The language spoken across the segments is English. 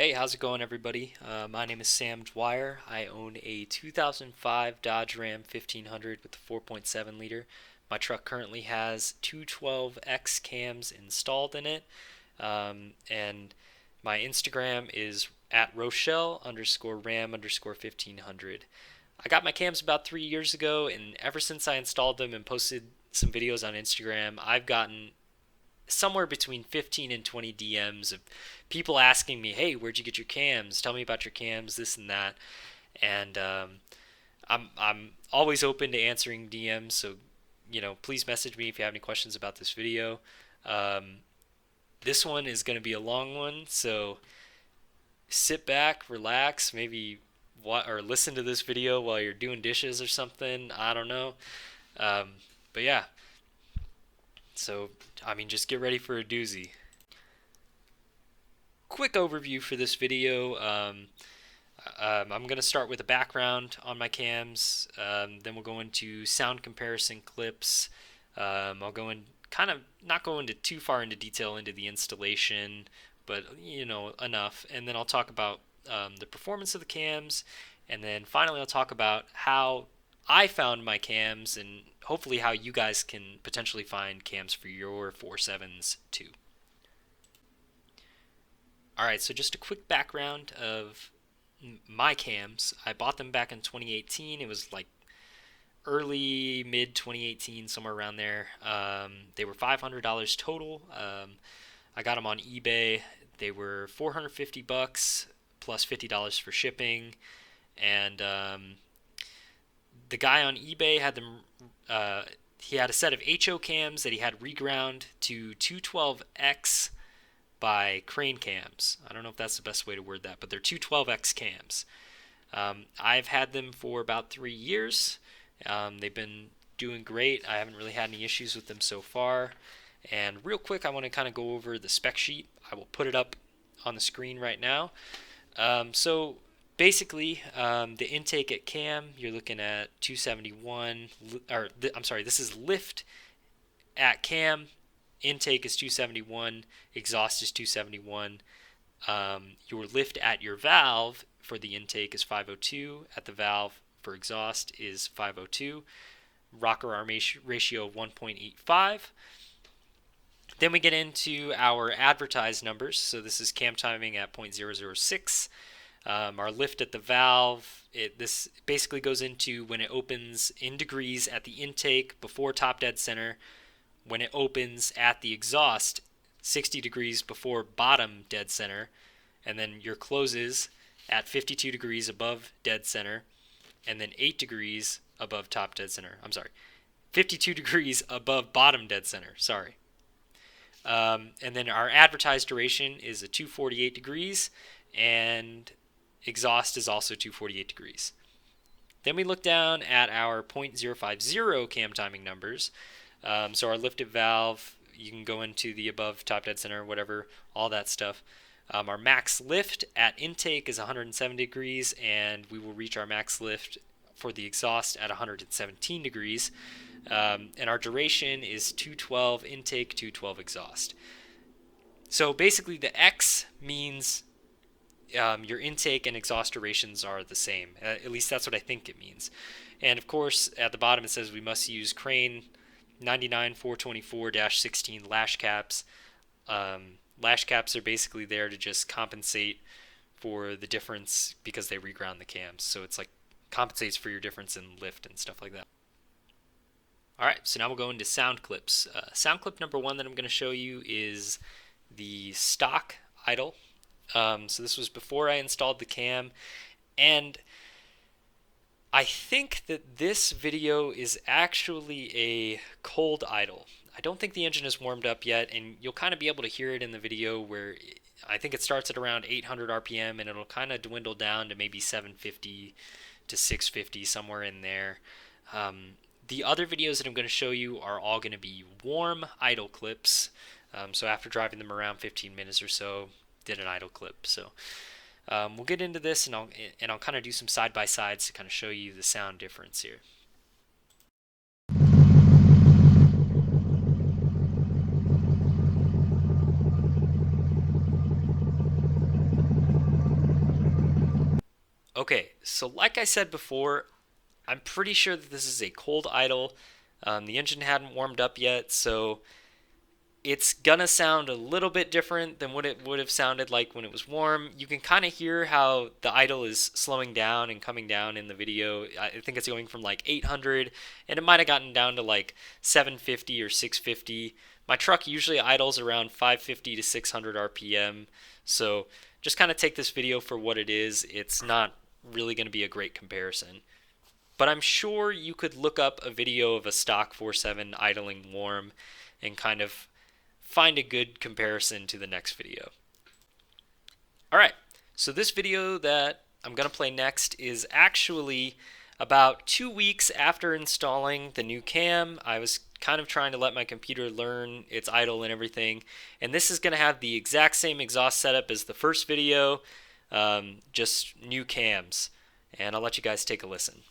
Hey, how's it going, everybody? My name is Sam Dwyer. I own a 2005 Dodge Ram 1500 with a 4.7 liter. My truck currently has two 12X cams installed in it, and my Instagram is at Rochelle underscore Ram underscore 1500. I got my cams about 3 years ago, and ever since I installed them and posted some videos on Instagram, I've gotten somewhere between 15 and 20 DMs of people asking me, "Hey, where'd you get your cams? Tell me about your cams, this and that." And I'm always open to answering DMs, so please message me if you have any questions about this video. Um, this one is going to be a long one, so sit back, relax, maybe or listen to this video while you're doing dishes or something. I don't know. Um, but yeah, so just get ready for a doozy. Quick overview for this video. I'm going to start with a background on my cams. Then we'll go into sound comparison clips. I'll go in kind of not go into too far into detail into the installation, but enough. And then I'll talk about the performance of the cams, and then finally I'll talk about how I found my cams and hopefully how you guys can potentially find cams for your 4.7s too. Alright, so just a quick background of my cams. I bought them back in 2018. It was like early, mid 2018, somewhere around there. They were $500 total. I got them on eBay. They were $450 plus $50 for shipping. And the guy on eBay had them. He had a set of HO cams that he had reground to 212X by Crane cams. I don't know if that's the best way to word that, but they're 212X cams. I've had them for about 3 years. They've been doing great. I haven't really had any issues with them so far. And real quick, I want to kind of go over the spec sheet. I will put it up on the screen right now. So basically, the intake at cam, you're looking at 271, this is lift at cam. Intake is 271, exhaust is 271. Your lift at your valve for the intake is 502. At the valve for exhaust is 502. Rocker arm ratio of 1.85. Then we get into our advertised numbers. So this is cam timing at 0.006. Our lift at the valve, this basically goes into when it opens in degrees at the intake before top dead center, when it opens at the exhaust 60 degrees before bottom dead center, and then your closes at 52 degrees above dead center, and then 8 degrees above top dead center. 52 degrees above bottom dead center. And then our advertised duration is a 248 degrees, and exhaust is also 248 degrees. Then we look down at our 0.050 cam timing numbers. So our lifted valve, you can go into the above top dead center, whatever, all that stuff. Our max lift at intake is 107 degrees, and we will reach our max lift for the exhaust at 117 degrees. And our duration is 212 intake, 212 exhaust. So basically the X means your intake and exhaust durations are the same. At least that's what I think it means. And of course, at the bottom it says we must use Crane 99424-16 lash caps. Lash caps are basically there to just compensate for the difference because they reground the cams. So it's like compensates for your difference in lift and stuff like that. Alright, so now we'll go into sound clips. Sound clip number one that I'm going to show you is the stock idle. So this was before I installed the cam, and I think that this video is actually a cold idle. I don't think the engine is warmed up yet, and you'll kind of be able to hear it in the video where I think it starts at around 800 RPM, and it'll kind of dwindle down to maybe 750 to 650, somewhere in there. The other videos that I'm going to show you are all going to be warm idle clips. So after driving them around 15 minutes or so, did an idle clip. So we'll get into this, and I'll kind of do some side by sides to kind of show you the sound difference here. Okay, so like I said before, I'm pretty sure that this is a cold idle. The engine hadn't warmed up yet, so it's gonna sound a little bit different than what it would have sounded like when it was warm. You can kind of hear how the idle is slowing down and coming down in the video. I think it's going from like 800, and it might have gotten down to like 750 or 650. My truck usually idles around 550 to 600 RPM, so just kind of take this video for what it is. It's not really going to be a great comparison. But I'm sure you could look up a video of a stock 4.7 idling warm and kind of find a good comparison to the next video. Alright, so this video that I'm going to play next is actually about 2 weeks after installing the new cam. I was kind of trying to let my computer learn its idle and everything, and this is going to have the exact same exhaust setup as the first video, just new cams, and I'll let you guys take a listen.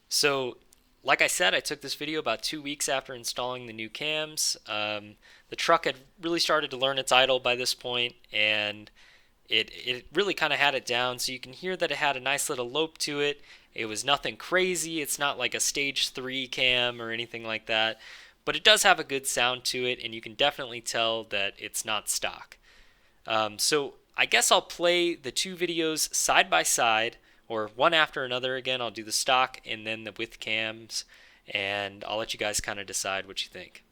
So, like I said, I took this video about 2 weeks after installing the new cams. The truck had really started to learn its idle by this point, and it really kind of had it down. So you can hear that it had a nice little lope to it. It was nothing crazy. It's not like a stage 3 cam or anything like that, but it does have a good sound to it, and you can definitely tell that it's not stock. So I guess I'll play the two videos side by side, or one after another again. I'll do the stock and then the with cams, and I'll let you guys kind of decide what you think.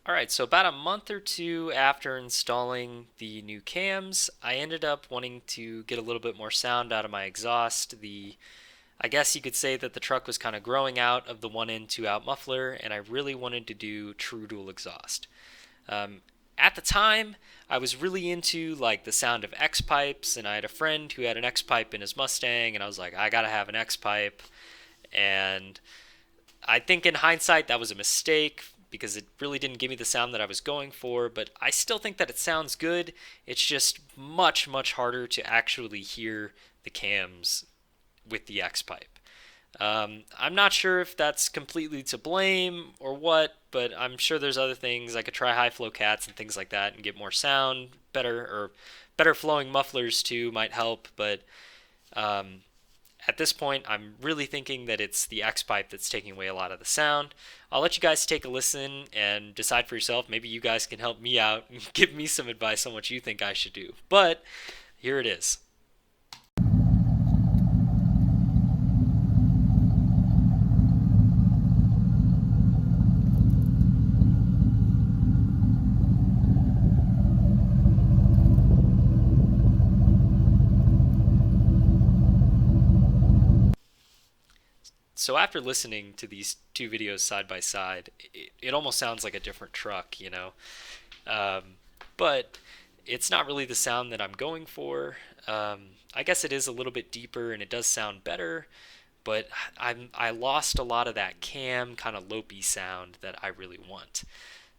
Alright, so about a month or two after installing the new cams, I ended up wanting to get a little bit more sound out of my exhaust. I guess you could say that the truck was kind of growing out of the 1-in 2-out muffler, and I really wanted to do true dual exhaust. At the time, I was really into like the sound of X pipes, and I had a friend who had an X pipe in his Mustang, and I was like, I gotta have an X pipe. And I think in hindsight that was a mistake because it really didn't give me the sound that I was going for, but I still think that it sounds good. It's just much, much harder to actually hear the cams with the X pipe. I'm not sure if that's completely to blame or what, but I'm sure there's other things. I could try high flow cats and things like that and get more sound, better flowing mufflers too might help, but um, at this point, I'm really thinking that it's the X pipe that's taking away a lot of the sound. I'll let you guys take a listen and decide for yourself. Maybe you guys can help me out and give me some advice on what you think I should do. But here it is. So after listening to these two videos side by side, it almost sounds like a different truck, you know. Um, but it's not really the sound that I'm going for. I guess it is a little bit deeper and it does sound better, but I lost a lot of that cam kind of lopey sound that I really want.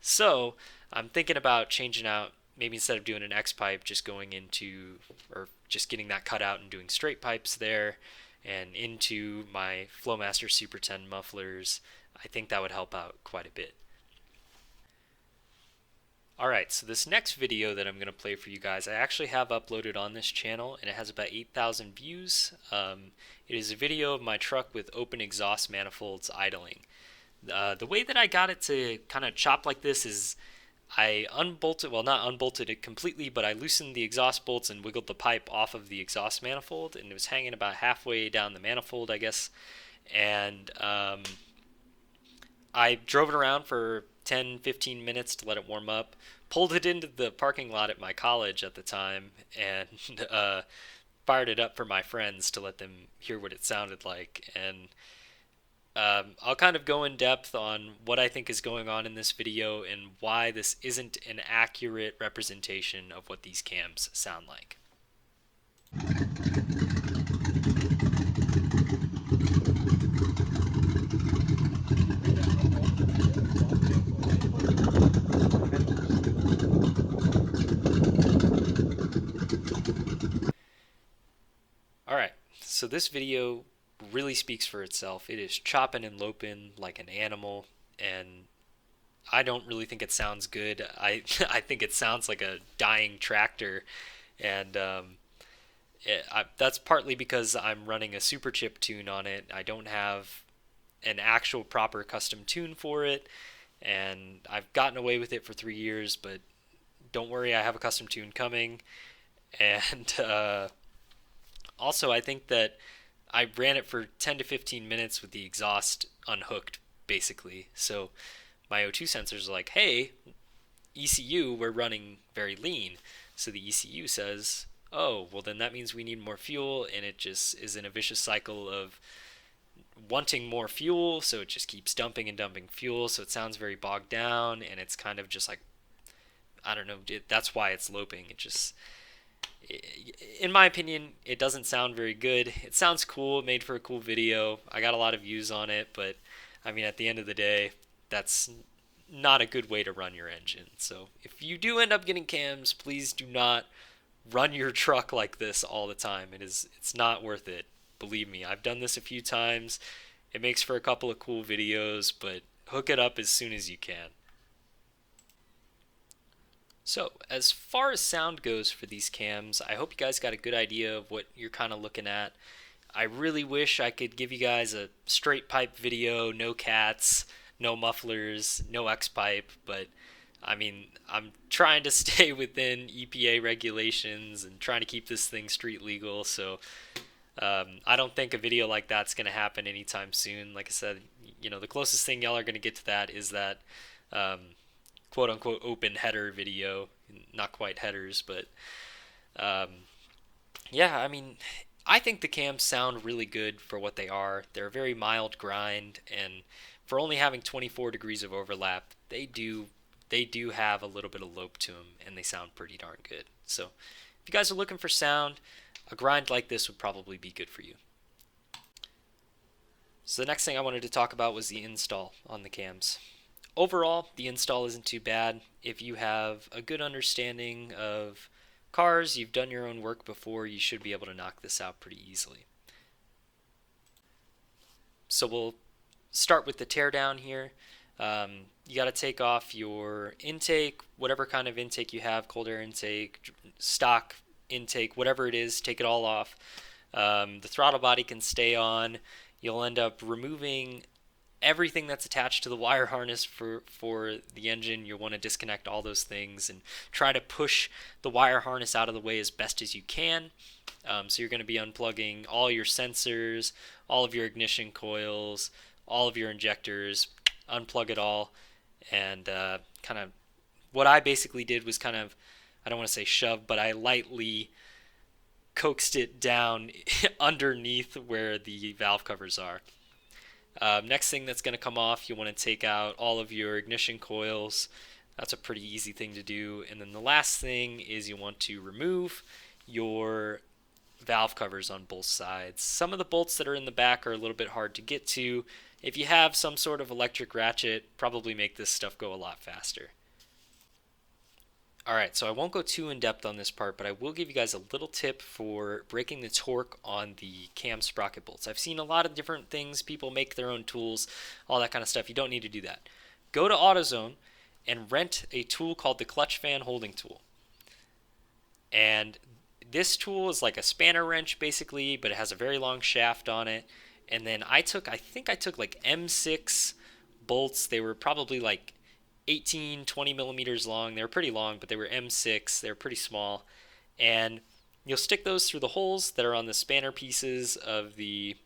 So I'm thinking about changing out, maybe instead of doing an X pipe, just going into, or just getting that cut out and doing straight pipes there and into my Flowmaster Super 10 mufflers. I think that would help out quite a bit. Alright, so this next video that I'm going to play for you guys, I actually have uploaded on this channel, and it has about 8,000 views. It is a video of my truck with open exhaust manifolds idling. The way that I got it to kind of chop like this is I unbolted, well, not unbolted it completely, but I loosened the exhaust bolts and wiggled the pipe off of the exhaust manifold, and it was hanging about halfway down the manifold, I guess. And I drove it around for 10-15 minutes to let it warm up, pulled it into the parking lot at my college at the time, and fired it up for my friends to let them hear what it sounded like. And I'll kind of go in depth on what I think is going on in this video and why this isn't an accurate representation of what these cams sound like. Alright, so this video really speaks for itself. It is chopping and loping like an animal, and I don't really think it sounds good. I think it sounds like a dying tractor, and that's partly because I'm running a super chip tune on it. I don't have an actual proper custom tune for it, and I've gotten away with it for 3 years, but don't worry, I have a custom tune coming. And also, I think that I ran it for 10 to 15 minutes with the exhaust unhooked, basically. So my O2 sensors are like, hey, ECU, we're running very lean. So the ECU says, oh, well, then that means we need more fuel, and it just is in a vicious cycle of wanting more fuel, so it just keeps dumping and dumping fuel, so it sounds very bogged down, and it's kind of just like, I don't know, that's why it's loping. It just, in my opinion, it doesn't sound very good. It sounds cool, it made for a cool video. I got a lot of views on it, but I mean, at the end of the day, that's not a good way to run your engine. So if you do end up getting cams, please do not run your truck like this all the time. It's not worth it. Believe me, I've done this a few times. It makes for a couple of cool videos, but hook it up as soon as you can. So, as far as sound goes for these cams, I hope you guys got a good idea of what you're kind of looking at. I really wish I could give you guys a straight pipe video, no cats, no mufflers, no X-pipe, but I mean, I'm trying to stay within EPA regulations and trying to keep this thing street legal, so I don't think a video like that's going to happen anytime soon. Like I said, the closest thing y'all are going to get to that is that um, quote unquote open header video. Not quite headers, but um, yeah, I mean, I think the cams sound really good for what they are. They're a very mild grind, and for only having 24 degrees of overlap, they do have a little bit of lope to them, and they sound pretty darn good. So, if you guys are looking for sound, a grind like this would probably be good for you. So the next thing I wanted to talk about was the install on the cams. Overall, the install isn't too bad. If you have a good understanding of cars, you've done your own work before, you should be able to knock this out pretty easily. So we'll start with the teardown here. You got to take off your intake, whatever kind of intake you have, cold air intake, stock intake, whatever it is, take it all off. The throttle body can stay on. You'll end up removing everything that's attached to the wire harness for the engine. You'll want to disconnect all those things and try to push the wire harness out of the way as best as you can. So you're going to be unplugging all your sensors, all of your ignition coils, all of your injectors, unplug it all, and kind of what I basically did was kind of, I don't want to say shove, but I lightly coaxed it down underneath where the valve covers are. Next thing that's going to come off, you want to take out all of your ignition coils. That's a pretty easy thing to do. And then the last thing is you want to remove your valve covers on both sides. Some of the bolts that are in the back are a little bit hard to get to. If you have some sort of electric ratchet, probably make this stuff go a lot faster. Alright, so I won't go too in depth on this part, but I will give you guys a little tip for breaking the torque on the cam sprocket bolts. I've seen a lot of different things, people make their own tools, all that kind of stuff. You don't need to do that. Go to AutoZone and rent a tool called the clutch fan holding tool. And this tool is like a spanner wrench basically, but it has a very long shaft on it. And then I think I took like M6 bolts. They were probably like 18, 20 millimeters long. They were pretty long, but they were M6. They were pretty small. And you'll stick those through the holes that are on the spanner pieces of the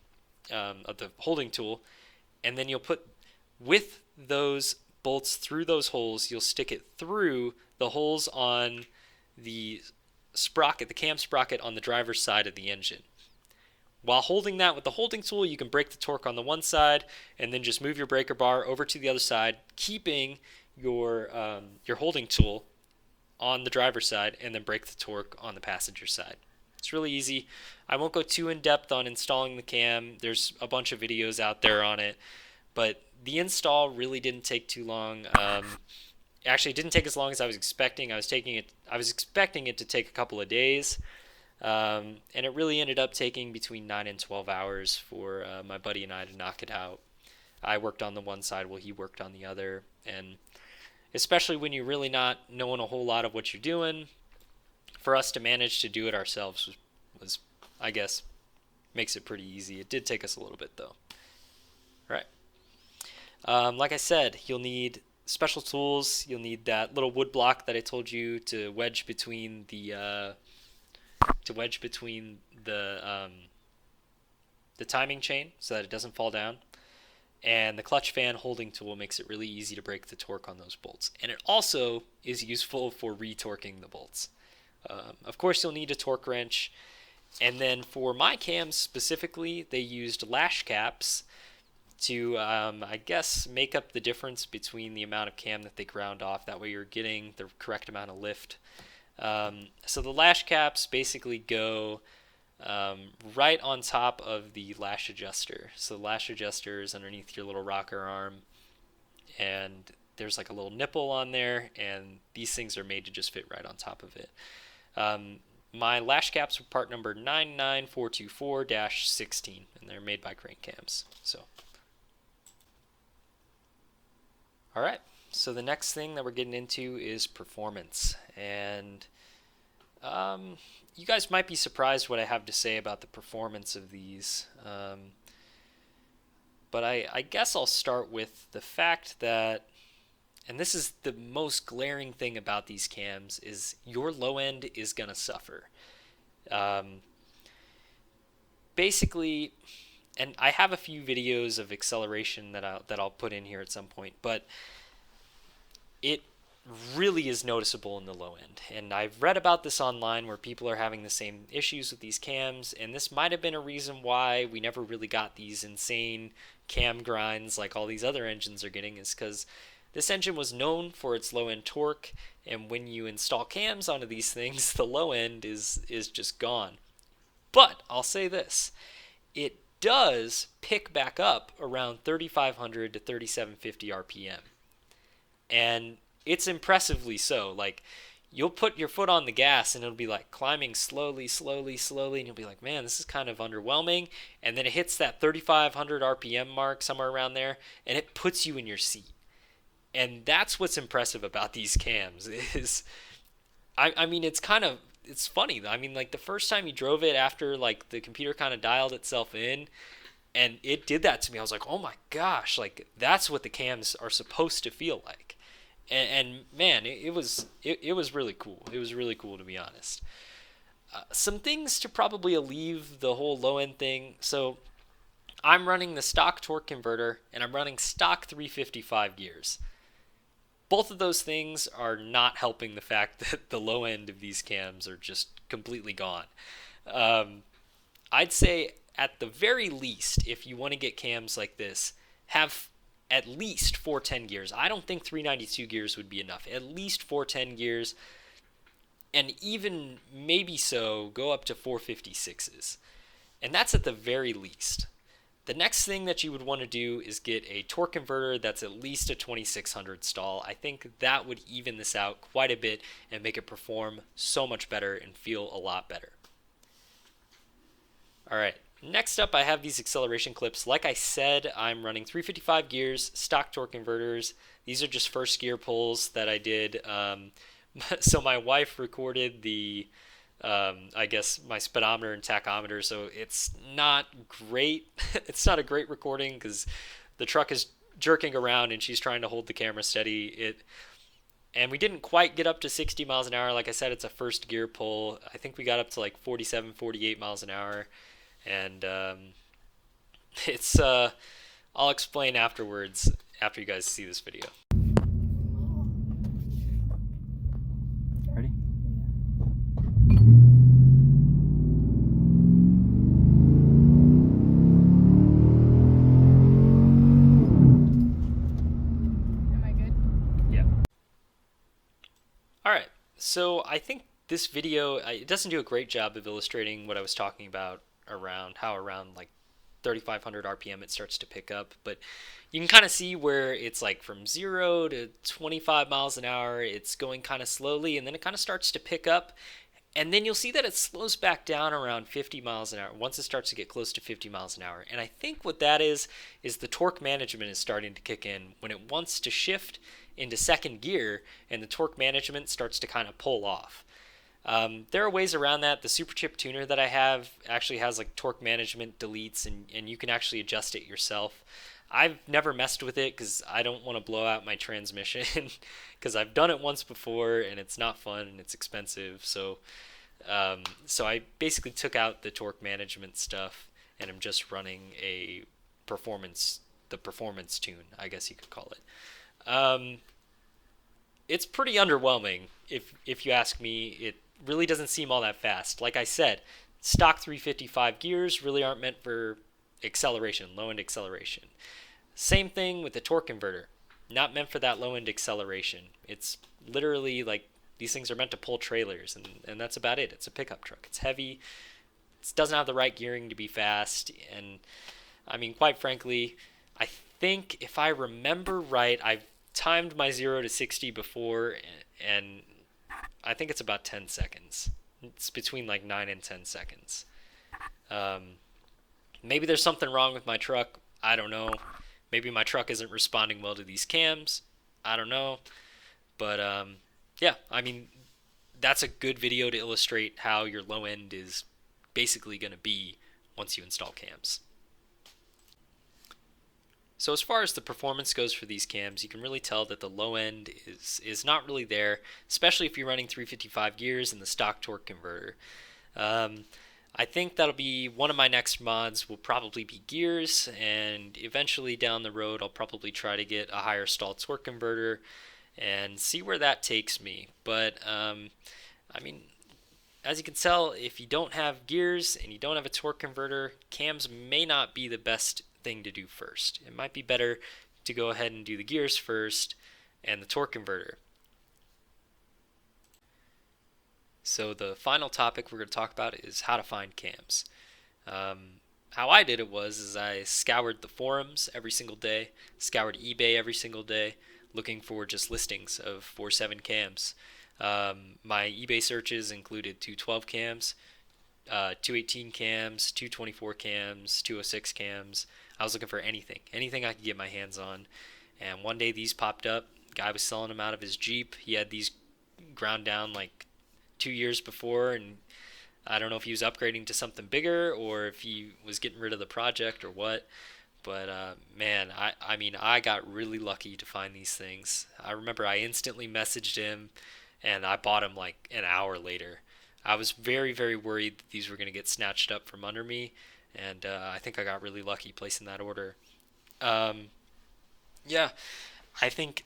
holding tool. And then you'll put, with those bolts through those holes, you'll stick it through the holes on the sprocket, the cam sprocket on the driver's side of the engine. While holding that with the holding tool, you can break the torque on the one side and then just move your breaker bar over to the other side, keeping your holding tool on the driver's side, and then break the torque on the passenger side. It's really easy. I won't go too in depth on installing the cam. There's a bunch of videos out there on it, but the install really didn't take too long. Actually, it didn't take as long as I was expecting. I was expecting it to take a couple of days, and it really ended up taking between 9 and 12 hours for my buddy and I to knock it out. I worked on the one side while he worked on the other, and especially when you're really not knowing a whole lot of what you're doing, for us to manage to do it ourselves was I guess, makes it pretty easy. It did take us a little bit though. All right. Like I said, you'll need special tools. You'll need that little wood block that I told you to wedge between the timing chain so that it doesn't fall down. And the clutch fan holding tool makes it really easy to break the torque on those bolts. And it also is useful for retorquing the bolts. Of course, you'll need a torque wrench. And then for my cams specifically, they used lash caps to, I guess, make up the difference between the amount of cam that they ground off. That way you're getting the correct amount of lift. So the lash caps basically go right on top of the lash adjuster. So the lash adjuster is underneath your little rocker arm, and there's like a little nipple on there, and these things are made to just fit right on top of it. My lash caps were part number 99424-16, and they're made by Crane Cams. So, all right. So the next thing that we're getting into is performance, and you guys might be surprised what I have to say about the performance of these, but I guess I'll start with the fact that, and this is the most glaring thing about these cams, is your low end is going to suffer. Basically, and I have a few videos of acceleration that I'll put in here at some point, but it really is noticeable in the low end. And I've read about this online where people are having the same issues with these cams, and this might have been a reason why we never really got these insane cam grinds like all these other engines are getting, is because this engine was known for its low-end torque, and when you install cams onto these things, the low end is just gone. But I'll say this, it does pick back up around 3,500 to 3,750 RPM. And it's impressively so. Like, you'll put your foot on the gas and it'll be like climbing slowly, slowly, slowly, and you'll be like, man, this is kind of underwhelming. And then it hits that 3,500 RPM mark, somewhere around there, and it puts you in your seat. And that's what's impressive about these cams is, I mean, it's funny. I mean, like the first time you drove it after like the computer kind of dialed itself in and it did that to me, I was like, oh my gosh, like that's what the cams are supposed to feel like. And man, it was really cool. It was really cool, to be honest. Some things to probably alleviate the whole low end thing. So I'm running the stock torque converter and I'm running stock 355 gears. Both of those things are not helping the fact that the low end of these cams are just completely gone. I'd say at the very least, if you want to get cams like this, have at least 410 gears. I don't think 392 gears would be enough. At least 410 gears, and even maybe so, go up to 456s. And that's at the very least. The next thing that you would want to do is get a torque converter that's at least a 2600 stall. I think that would even this out quite a bit and make it perform so much better and feel a lot better. All right, next up I have these acceleration clips. Like I said, I'm running 355 gears, stock torque converters. These are just first gear pulls that I did. So my wife recorded the I guess my speedometer and tachometer, so it's not great. It's not a great recording because the truck is jerking around and she's trying to hold the camera steady. And we didn't quite get up to 60 miles an hour. Like I said, it's a first gear pull. I think we got up to like 47, 48 miles an hour. And it's I'll explain afterwards after you guys see this video. Ready? 1, So I think this video it doesn't do a great job of illustrating what I was talking about around how around like 3,500 RPM it starts to pick up, but you can kind of see where it's like from 0 to 25 miles an hour, it's going kind of slowly, and then it kind of starts to pick up, and then you'll see that it slows back down around 50 miles an hour once it starts to get close to 50 miles an hour. And I think what that is the torque management is starting to kick in when it wants to shift into second gear, and the torque management starts to kind of pull off. There are ways around that. The super chip tuner that I have actually has like torque management deletes, and you can actually adjust it yourself. I've never messed with it because I don't want to blow out my transmission because I've done it once before and it's not fun and it's expensive. So I basically took out the torque management stuff and I'm just running performance, the performance tune, I guess you could call it. It's pretty underwhelming if you ask me. It really doesn't seem all that fast. Like I said, stock 355 gears really aren't meant for acceleration, low end acceleration. Same thing with the torque converter, not meant for that low end acceleration. It's literally like these things are meant to pull trailers, and that's about it. It's a pickup truck. It's heavy. It doesn't have the right gearing to be fast, and I mean, quite frankly, I think if I remember right, I've timed my 0 to 60 before, and I think it's about 10 seconds. It's between like 9 and 10 seconds. Um, Maybe there's something wrong with my truck. I don't know. Maybe my truck isn't responding well to these cams. I don't know. But yeah, I mean, that's a good video to illustrate how your low end is basically going to be once you install cams. So as far as the performance goes for these cams, you can really tell that the low end is not really there, especially if you're running 355 gears and the stock torque converter. Um, I think that'll be one of my next mods will probably be gears, and eventually down the road I'll probably try to get a higher stall torque converter and see where that takes me. But I mean, as you can tell, if you don't have gears and you don't have a torque converter, cams may not be the best thing to do first. It might be better to go ahead and do the gears first and the torque converter. So the final topic we're going to talk about is how to find cams. How I did it was is I scoured the forums every single day, scoured eBay every single day, looking for just listings of 4.7 cams. My eBay searches included 212 cams, 218 cams, 224 cams, 206 cams. I was looking for anything I could get my hands on. And one day these popped up. Guy was selling them out of his Jeep. He had these ground down like 2 years before, and I don't know if he was upgrading to something bigger or if he was getting rid of the project or what. But man, I mean, I got really lucky to find these things. I remember I instantly messaged him, and I bought them like an hour later. I was very, very worried that these were going to get snatched up from under me, and I think I got really lucky placing that order. Um, yeah, I think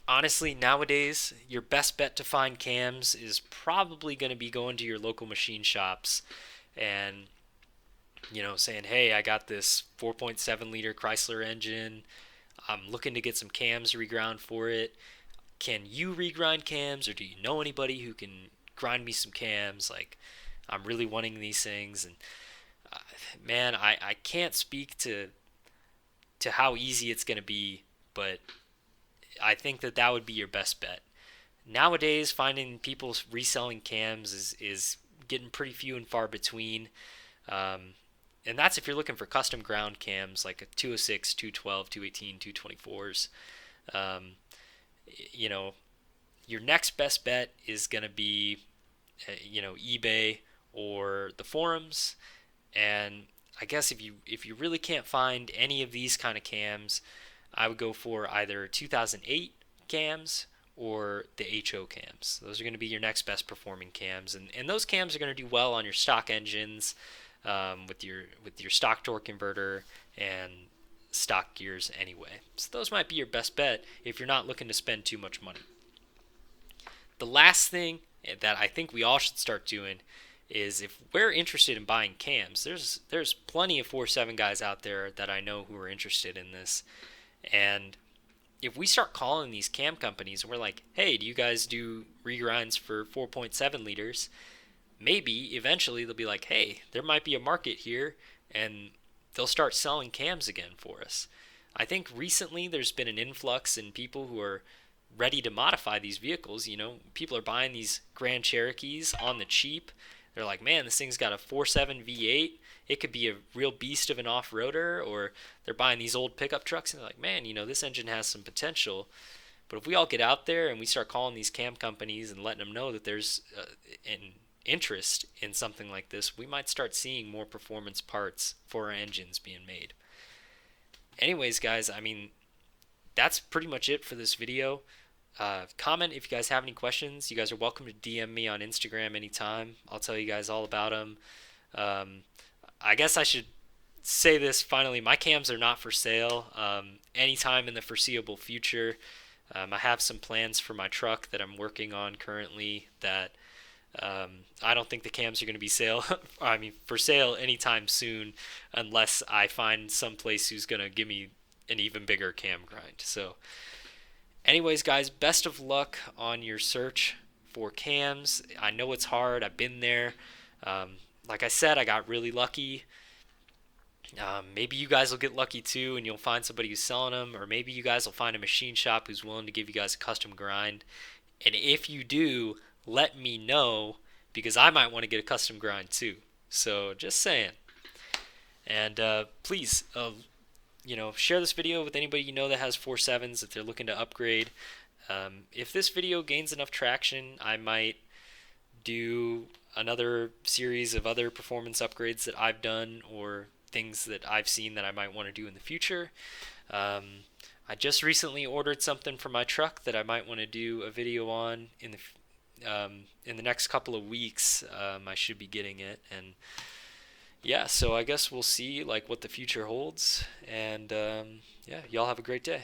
honestly nowadays your best bet to find cams is probably going to be going to your local machine shops and saying, hey, I got this 4.7 liter Chrysler engine. I'm looking to get some cams reground for it. Can you regrind cams, or do you know anybody who can grind me some cams? Like, I'm really wanting these things. And uh, man, I can't speak to how easy it's going to be, but I think that would be your best bet. Nowadays, finding people reselling cams is getting pretty few and far between. Um, and that's if you're looking for custom ground cams like a 206, 212, 218, 224s. Um, you know, your next best bet is going to be, eBay or the forums. And I guess if you really can't find any of these kind of cams, I would go for either 2008 cams or the HO cams. Those are going to be your next best performing cams, and those cams are going to do well on your stock engines, with your stock torque converter and stock gears anyway. So those might be your best bet if you're not looking to spend too much money. The last thing that I think we all should start doing is if we're interested in buying cams, there's plenty of 4.7 guys out there that I know who are interested in this, and if we start calling these cam companies and we're like, hey, do you guys do regrinds for 4.7 liters? Maybe eventually they'll be like, hey, there might be a market here, and they'll start selling cams again for us. I think recently there's been an influx in people who are ready to modify these vehicles. You know, people are buying these Grand Cherokees on the cheap. They're like, man, this thing's got a 4.7 V8. It could be a real beast of an off-roader. Or they're buying these old pickup trucks and they're like, man, you know, this engine has some potential. But if we all get out there and we start calling these cam companies and letting them know that there's an interest in something like this, we might start seeing more performance parts for our engines being made. Anyways, guys, I mean, that's pretty much it for this video. Comment if you guys have any questions. You guys are welcome to DM me on Instagram anytime. I'll tell you guys all about them. Um, I guess I should say this finally. My cams are not for sale anytime in the foreseeable future. I have some plans for my truck that I'm working on currently that I don't think the cams are going to be for sale anytime soon, unless I find someplace who's going to give me an even bigger cam grind. So, anyways, guys, best of luck on your search for cams. I know it's hard. I've been there. Like I said, I got really lucky. Maybe you guys will get lucky too, and you'll find somebody who's selling them, or maybe you guys will find a machine shop who's willing to give you guys a custom grind. And if you do, let me know, because I might want to get a custom grind too. So just saying. And please, share this video with anybody you know that has 4.7s if they're looking to upgrade. If this video gains enough traction, I might do another series of other performance upgrades that I've done, or things that I've seen that I might want to do in the future. I just recently ordered something for my truck that I might want to do a video on in the next couple of weeks. I should be getting it, and yeah, so I guess we'll see like what the future holds. And yeah, y'all have a great day.